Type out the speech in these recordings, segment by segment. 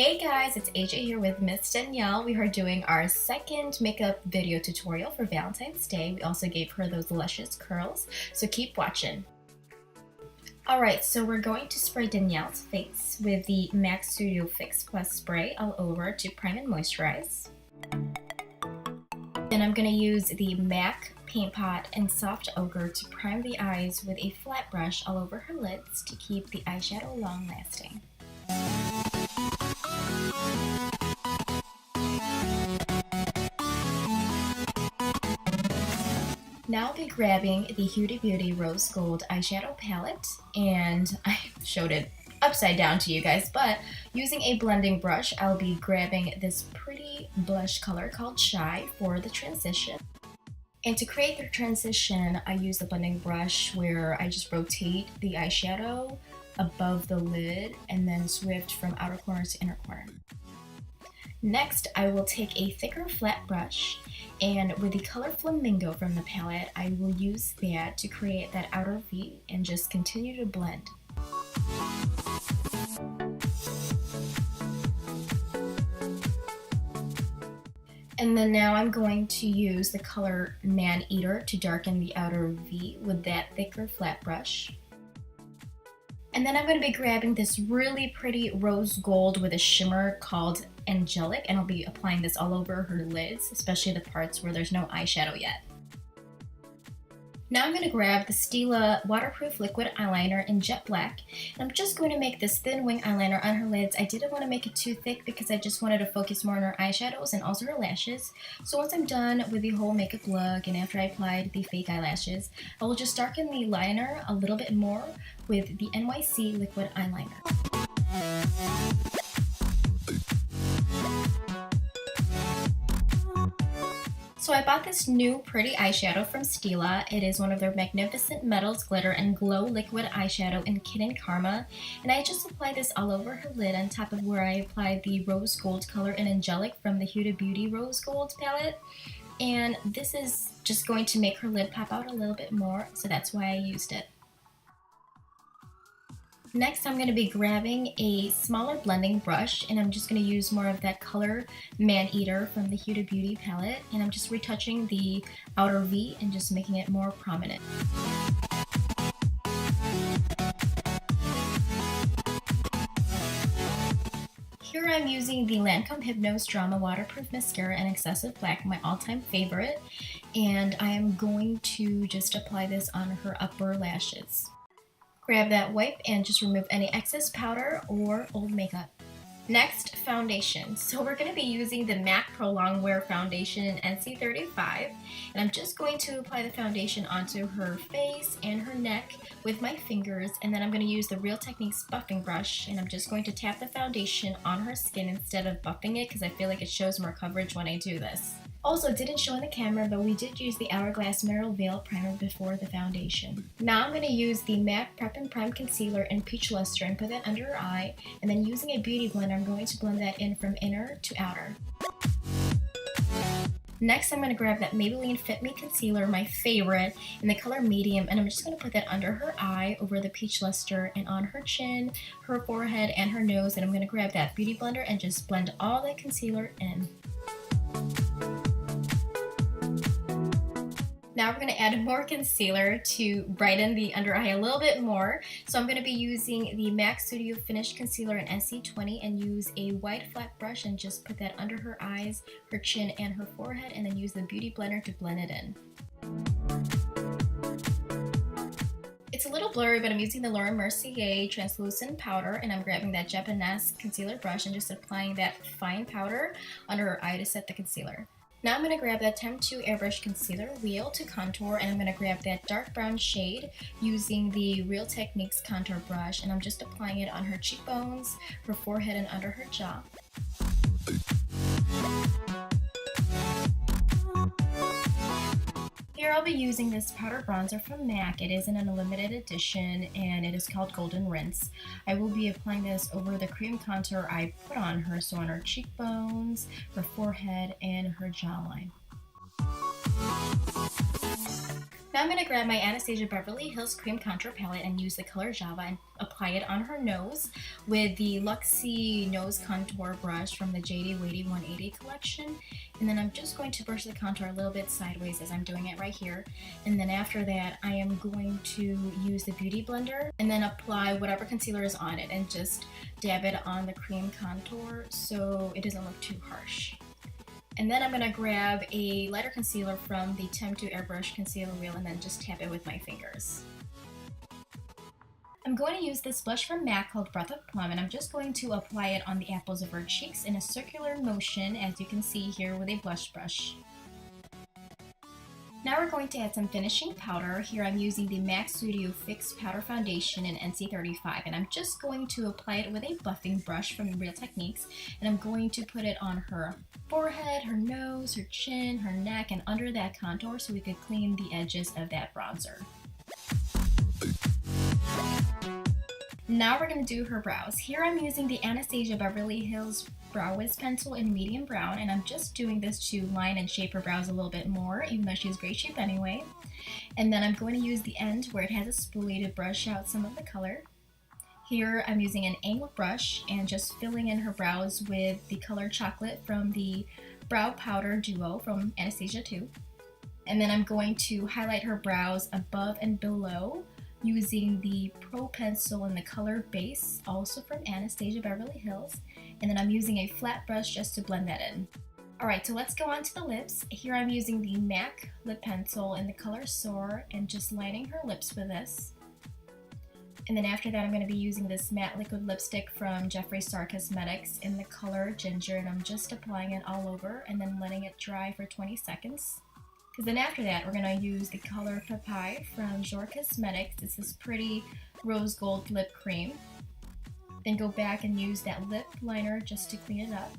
Hey guys, it's AJ here with Miss Danielle. We are doing our second makeup video tutorial for Valentine's Day. We also gave her those luscious curls, so keep watching. Alright, so we're going to spray Danielle's face with the MAC Studio Fix Plus spray all over to prime and moisturize. Then I'm going to use the MAC Paint Pot and Soft Ochre to prime the eyes with a flat brush all over her lids to keep the eyeshadow long lasting. Now I'll be grabbing the Huda Beauty Rose Gold eyeshadow palette, and I showed it upside down to you guys, but using a blending brush, I'll be grabbing this pretty blush color called Shy for the transition. And to create the transition, I use the blending brush where I just rotate the eyeshadow above the lid and then swift from outer corner to inner corner. Next, I will take a thicker flat brush, and with the color Flamingo from the palette, I will use that to create that outer V and just continue to blend. And then now I'm going to use the color Man Eater to darken the outer V with that thicker flat brush. And then I'm going to be grabbing this really pretty rose gold with a shimmer called Angelic, and I'll be applying this all over her lids, especially the parts where there's no eyeshadow yet. Now I'm going to grab the Stila Waterproof Liquid Eyeliner in Jet Black, and I'm just going to make this thin wing eyeliner on her lids. I didn't want to make it too thick because I just wanted to focus more on her eyeshadows and also her lashes. So once I'm done with the whole makeup look and after I applied the fake eyelashes, I will just darken the liner a little bit more with the NYC Liquid Eyeliner. So I bought this new pretty eyeshadow from Stila. It is one of their Magnificent Metals Glitter and Glow Liquid Eyeshadow in Kitten Karma. And I just applied this all over her lid on top of where I applied the Rose Gold color in Angelic from the Huda Beauty Rose Gold palette. And this is just going to make her lid pop out a little bit more, so that's why I used it. Next, I'm going to be grabbing a smaller blending brush, and I'm just going to use more of that color Man Eater from the Huda Beauty palette, and I'm just retouching the outer V and just making it more prominent. Here I'm using the Lancome Hypnose Drama Waterproof Mascara in Excessive Black, my all-time favorite, and I am going to just apply this on her upper lashes. Grab that wipe and just remove any excess powder or old makeup. Next, foundation. So we're going to be using the MAC Pro Longwear Foundation in NC35, and I'm just going to apply the foundation onto her face and her neck with my fingers, and then I'm going to use the Real Techniques buffing brush, and I'm just going to tap the foundation on her skin instead of buffing it because I feel like it shows more coverage when I do this. Also, didn't show in the camera, but we did use the Hourglass Mineral Veil Primer before the foundation. Now I'm going to use the MAC Prep and Prime Concealer in Peach Luster and put that under her eye, and then using a beauty blender, I'm going to blend that in from inner to outer. Next, I'm going to grab that Maybelline Fit Me Concealer, my favorite, in the color Medium, and I'm just going to put that under her eye, over the Peach Luster, and on her chin, her forehead, and her nose, and I'm going to grab that beauty blender and just blend all that concealer in. Now we're going to add more concealer to brighten the under eye a little bit more. So I'm going to be using the MAC Studio Finish Concealer in SC20 and use a white flat brush and just put that under her eyes, her chin, and her forehead, and then use the Beauty Blender to blend it in. It's a little blurry, but I'm using the Laura Mercier Translucent Powder, and I'm grabbing that Japanese concealer brush and just applying that fine powder under her eye to set the concealer. Now I'm going to grab that Temp2 Airbrush Concealer Wheel to contour, and I'm going to grab that dark brown shade using the Real Techniques contour brush, and I'm just applying it on her cheekbones, her forehead, and under her jaw. Here I'll be using this powder bronzer from MAC. It is in a limited edition and it is called Golden Rinse. I will be applying this over the cream contour I put on her, so on her cheekbones, her forehead, and her jawline. Now I'm going to grab my Anastasia Beverly Hills Cream Contour Palette and use the color Java and apply it on her nose with the Luxie Nose Contour Brush from the JD Lady 180 collection. And then I'm just going to brush the contour a little bit sideways as I'm doing it right here. And then after that, I am going to use the Beauty Blender and then apply whatever concealer is on it and just dab it on the cream contour so it doesn't look too harsh. And then I'm going to grab a lighter concealer from the Temptu Airbrush Concealer Wheel and then just tap it with my fingers. I'm going to use this blush from MAC called Breath of Plum, and I'm just going to apply it on the apples of her cheeks in a circular motion, as you can see here with a blush brush. Now we're going to add some finishing powder. Here I'm using the MAC Studio Fix Powder Foundation in NC35, and I'm just going to apply it with a buffing brush from Real Techniques, and I'm going to put it on her forehead, her nose, her chin, her neck, and under that contour so we could clean the edges of that bronzer. Now we're going to do her brows. Here I'm using the Anastasia Beverly Hills Brow Wiz pencil in medium brown, and I'm just doing this to line and shape her brows a little bit more, even though she has great shape anyway. And then I'm going to use the end where it has a spoolie to brush out some of the color. Here I'm using an angled brush and just filling in her brows with the color Chocolate from the Brow Powder Duo from Anastasia too. And then I'm going to highlight her brows above and below using the Pro Pencil in the color Base, also from Anastasia Beverly Hills. And then I'm using a flat brush just to blend that in. Alright, so let's go on to the lips. Here I'm using the MAC lip pencil in the color Soar and just lining her lips with this. And then after that I'm going to be using this matte liquid lipstick from Jeffree Star Cosmetics in the color Ginger, and I'm just applying it all over and then letting it dry for 20 seconds. Because then after that, we're going to use the color Papai from Jor Cosmetics. It's this pretty rose gold lip cream. Then go back and use that lip liner just to clean it up.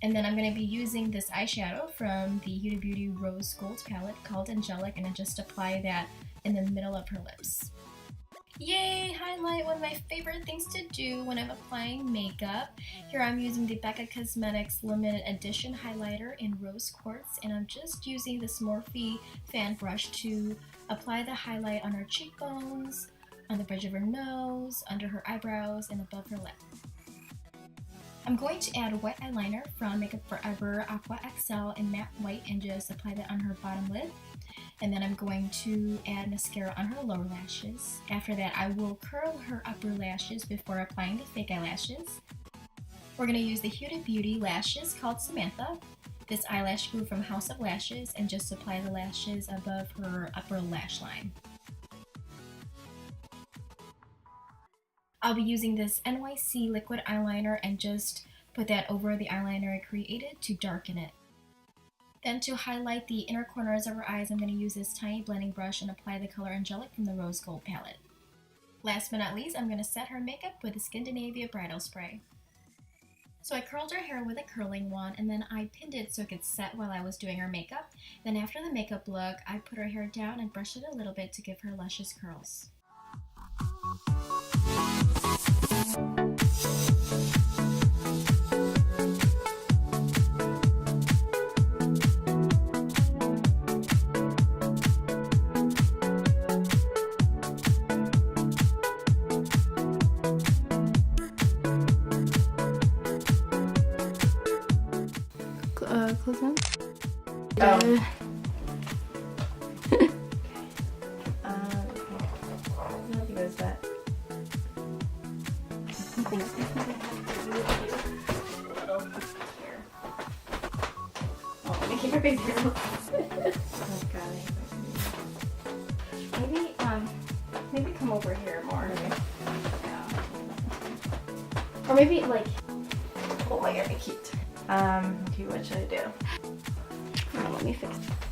And then I'm going to be using this eyeshadow from the Huda Beauty Rose Gold palette called Angelic, and then just apply that in the middle of her lips. Yay! Highlight, one of my favorite things to do when I'm applying makeup. Here I'm using the Becca Cosmetics Limited Edition Highlighter in Rose Quartz, and I'm just using this Morphe fan brush to apply the highlight on her cheekbones, on the bridge of her nose, under her eyebrows, and above her lip. I'm going to add a wet eyeliner from Makeup Forever Aqua XL in matte white and just apply that on her bottom lid. And then I'm going to add mascara on her lower lashes. After that, I will curl her upper lashes before applying the fake eyelashes. We're going to use the Huda Beauty lashes called Samantha, this eyelash glue from House of Lashes, and just apply the lashes above her upper lash line. I'll be using this NYC liquid eyeliner and just put that over the eyeliner I created to darken it. Then to highlight the inner corners of her eyes, I'm going to use this tiny blending brush and apply the color Angelic from the Rose Gold palette. Last but not least, I'm going to set her makeup with the Skindinavia Bridal Spray. So I curled her hair with a curling wand, and then I pinned it so it could set while I was doing her makeup. Then after the makeup look, I put her hair down and brushed it a little bit to give her luscious curls. Close them. Oh. How do you guys that? Oh, let me keep your big hair. Oh god. Maybe come over here more. Okay. Yeah. Or maybe like, Oh, I gotta be cute. Okay, what should I do? let me fix it.